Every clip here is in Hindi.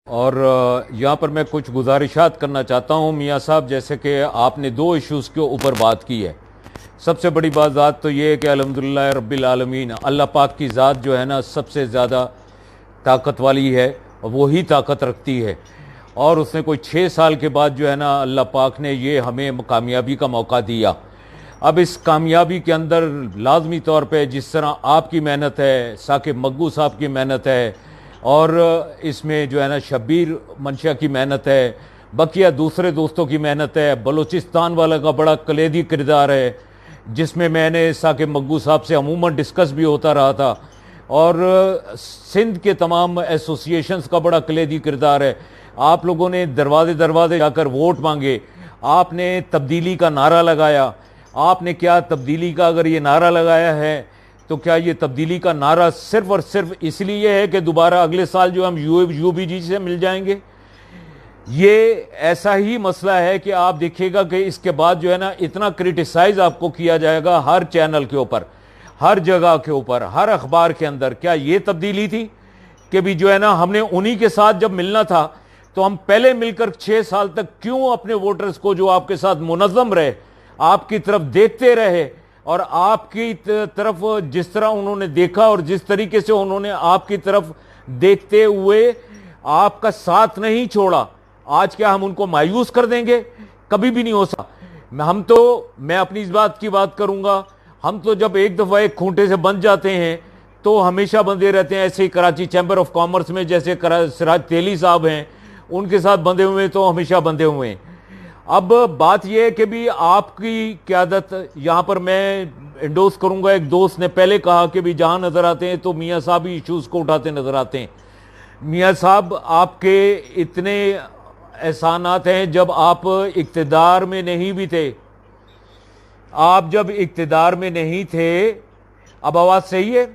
और यहाँ पर मैं कुछ गुजारिशात करना चाहता हूँ मियाँ साहब, जैसे कि आपने दो इश्यूज़ के ऊपर बात की है। सबसे बड़ी बात तो ये है कि अल्हम्दुलिल्लाह रब्बिल आलमीन, अल्लाह पाक की ज़ात जो है ना सबसे ज़्यादा ताकत वाली है, वो ही ताकत रखती है। और उसने कोई 6 साल के बाद जो है ना अल्लाह पाक ने ये हमें कामयाबी का मौका दिया। अब इस कामयाबी के अंदर लाजमी तौर पे जिस तरह आपकी मेहनत है, साकिब मग्गू साहब की मेहनत है, और इसमें जो है ना शब्बीर मंशा की मेहनत है, बकिया दूसरे दोस्तों की मेहनत है, बलूचिस्तान वाला का बड़ा कलेदी किरदार है जिसमें मैंने साकिब मग्गू साहब से अमूमन डिस्कस भी होता रहा था, और सिंध के तमाम एसोसिएशंस का बड़ा कलेदी किरदार है। आप लोगों ने दरवाजे दरवाजे जाकर वोट मांगे, आपने तब्दीली का नारा लगाया। आपने क्या तब्दीली का अगर ये नारा लगाया है तो क्या ये तब्दीली का नारा सिर्फ और सिर्फ इसलिए है कि दोबारा अगले साल जो हम यूबीजी से मिल जाएंगे? ये ऐसा ही मसला है कि आप देखिएगा कि इसके बाद जो है ना इतना क्रिटिसाइज आपको किया जाएगा हर चैनल के ऊपर, हर जगह के ऊपर, हर अखबार के अंदर। क्या ये तब्दीली थी कि भी जो है ना हमने उन्हीं के साथ जब मिलना था तो हम पहले मिलकर 6 साल तक क्यों अपने वोटर्स को जो आपके साथ मुनज़्ज़म रहे, आपकी तरफ देखते रहे, और आपकी तरफ जिस तरह उन्होंने देखा और जिस तरीके से उन्होंने आपकी तरफ देखते हुए आपका साथ नहीं छोड़ा, आज क्या हम उनको मायूस कर देंगे? कभी भी नहीं हो सकता। मैं अपनी इस बात की बात करूंगा, हम तो जब एक दफ़ा एक खूंटे से बंध जाते हैं तो हमेशा बंधे रहते हैं। ऐसे ही कराची चैम्बर ऑफ कॉमर्स में जैसे सिराज तेली साहब हैं, उनके साथ बंधे हुए तो हमेशा बंधे हुए हैं। अब बात यह है कि भी आपकी क़यादत यहाँ पर मैं इंडोर्स करूँगा। एक दोस्त ने पहले कहा कि भी जहाँ नज़र आते हैं तो मियाँ साहब ही इशूज़ को उठाते नज़र आते हैं। मियाँ साहब, आपके इतने एहसानात हैं जब आप इक़्तिदार में नहीं भी थे। आप जब इक़्तिदार में नहीं थे, अब आवाज़ सही है?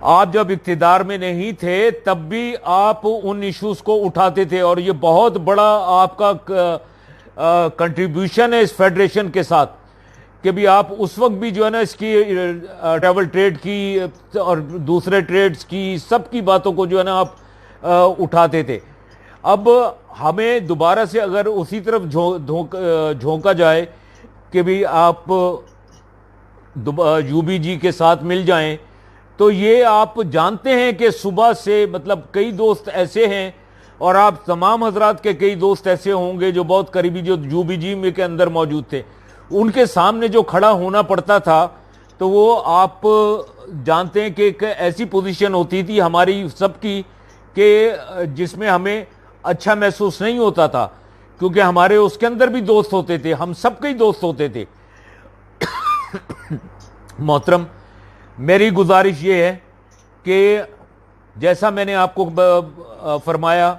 आप जब इक़्तिदार में नहीं थे तब भी आप उन इश्यूज़ को उठाते थे, और ये बहुत बड़ा आपका कंट्रीब्यूशन है इस फेडरेशन के साथ कि भी आप उस वक्त भी जो है ना इसकी ट्रैवल ट्रेड की और दूसरे ट्रेड्स की सबकी बातों को जो है ना आप उठाते थे। अब हमें दोबारा से अगर उसी तरफ झोंका जाए कि भी आप यूबीजी के साथ मिल जाएं, तो ये आप जानते हैं कि सुबह से मतलब कई दोस्त ऐसे हैं, और आप तमाम हजरात के कई दोस्त ऐसे होंगे जो बहुत करीबी जो यूबीजी में के अंदर मौजूद थे, उनके सामने जो खड़ा होना पड़ता था तो वो आप जानते हैं कि एक ऐसी पोजीशन होती थी हमारी सबकी कि जिसमें हमें अच्छा महसूस नहीं होता था, क्योंकि हमारे उसके अंदर भी दोस्त होते थे, हम सबके ही दोस्त होते थे। मोहतरम, मेरी गुजारिश ये है कि जैसा मैंने आपको फरमाया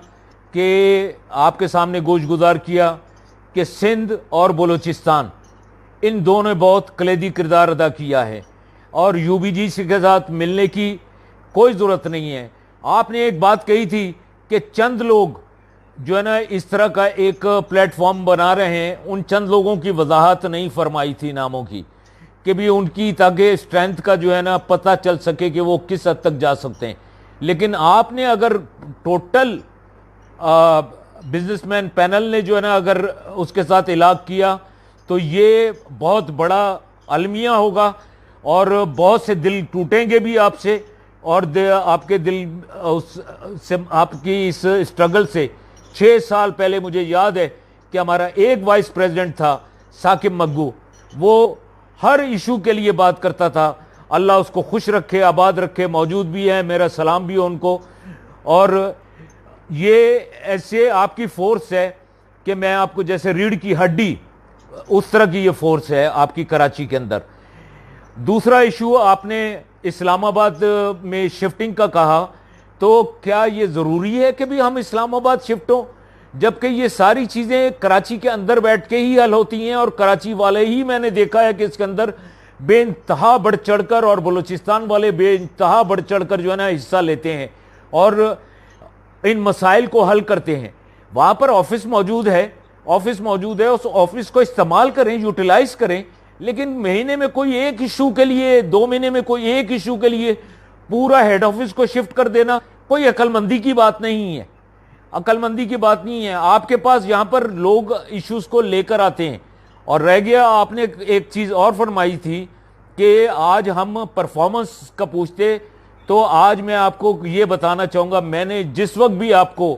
कि आपके सामने गोश गुजार किया कि सिंध और बलूचिस्तान, इन दोनों ने बहुत कलीदी किरदार अदा किया है, और यूबीजी के साथ मिलने की कोई ज़रूरत नहीं है। आपने एक बात कही थी कि चंद लोग जो है ना इस तरह का एक प्लेटफॉर्म बना रहे हैं, उन चंद लोगों की वजाहत नहीं फरमाई थी नामों की, कि भी उनकी ताकि स्ट्रेंथ का जो है ना पता चल सके कि वो किस हद तक जा सकते हैं। लेकिन आपने अगर टोटल बिजनेसमैन पैनल ने जो है ना अगर उसके साथ इलाक किया तो ये बहुत बड़ा अलमिया होगा, और बहुत से दिल टूटेंगे भी आपसे, और आपके दिल से आपकी इस स्ट्रगल से 6 साल पहले मुझे याद है कि हमारा एक वाइस प्रेसिडेंट था साकिब मग्गू, वो हर इशू के लिए बात करता था। अल्लाह उसको खुश रखे, आबाद रखे, मौजूद भी है, मेरा सलाम भी हो उनको। और ये ऐसे आपकी फोर्स है कि मैं आपको जैसे रीढ़ की हड्डी, उस तरह की ये फोर्स है आपकी कराची के अंदर। दूसरा इशू, आपने इस्लामाबाद में शिफ्टिंग का कहा, तो क्या ये ज़रूरी है कि भी हम इस्लामाबाद शिफ्ट हों, जबकि ये सारी चीज़ें कराची के अंदर बैठ के ही हल होती हैं, और कराची वाले ही मैंने देखा है कि इसके अंदर बेइंतहा बढ़ चढ़कर, और बलूचिस्तान वाले बेइंतहा बढ़ चढ़कर जो है ना हिस्सा लेते हैं और इन मसाइल को हल करते हैं। वहाँ पर ऑफिस मौजूद है, उस ऑफिस को इस्तेमाल करें, यूटिलाइज करें, लेकिन महीने में कोई एक इशू के लिए, 2 महीने में कोई एक इशू के लिए पूरा हेड ऑफिस को शिफ्ट कर देना, कोई अक्लमंदी की बात नहीं है, अक्लमंदी की बात नहीं है। आपके पास यहां पर लोग इश्यूज को लेकर आते हैं। और रह गया, आपने एक चीज और फरमाई थी कि आज हम परफॉर्मेंस का पूछते, तो आज मैं आपको ये बताना चाहूंगा, मैंने जिस वक्त भी आपको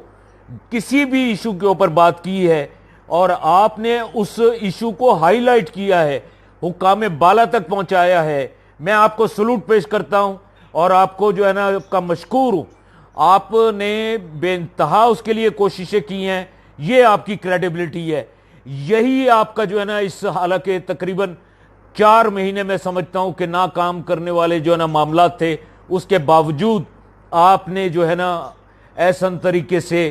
किसी भी इशू के ऊपर बात की है और आपने उस इशू को हाईलाइट किया है, हुक्काम बाला तक पहुंचाया है, मैं आपको सलूट पेश करता हूं और आपको जो है ना आपका मशकूर हूं। आपने बेइंतहा उसके लिए कोशिशें की हैं, ये आपकी क्रेडिबिलिटी है। यही आपका जो है ना, इस हालांकि तकरीबन 4 महीने में समझता हूं कि ना काम करने वाले जो है ना मामला थे, उसके बावजूद आपने जो है ना ऐसन तरीके से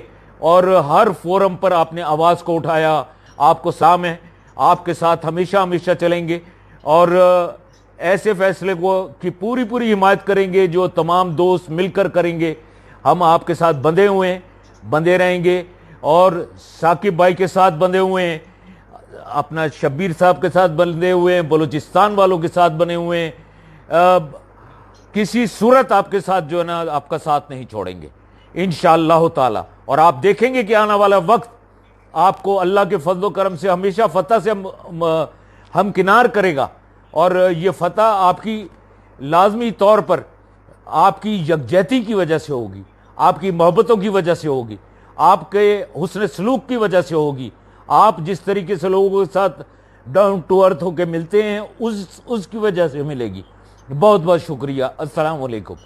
और हर फोरम पर आपने आवाज को उठाया। आपको साम है, आपके साथ हमेशा हमेशा चलेंगे और ऐसे फैसले को की पूरी पूरी हिमायत करेंगे जो तमाम दोस्त मिलकर करेंगे। हम आपके साथ बंधे हुए हैं, बंधे रहेंगे और साकिब भाई के साथ बंधे हुए हैं, अपना शब्बीर साहब के साथ बंधे हुए हैं, बलूचिस्तान वालों के साथ बने हुए हैं। किसी सूरत आपके साथ जो है ना आपका साथ नहीं छोड़ेंगे इंशाअल्लाह ताला। और आप देखेंगे कि आने वाला वक्त आपको अल्लाह के फजल करम से हमेशा फतह से हम किनार करेगा और ये फतह आपकी लाजमी तौर पर आपकी यकजहती की वजह से होगी, आपकी मोहब्बतों की वजह से होगी, आपके हुस्न सलूक की वजह से होगी। आप जिस तरीके से लोगों के साथ डाउन टू अर्थ होकर मिलते हैं उसकी वजह से मिलेगी। बहुत बहुत शुक्रिया। अस्सलाम वालेकुम।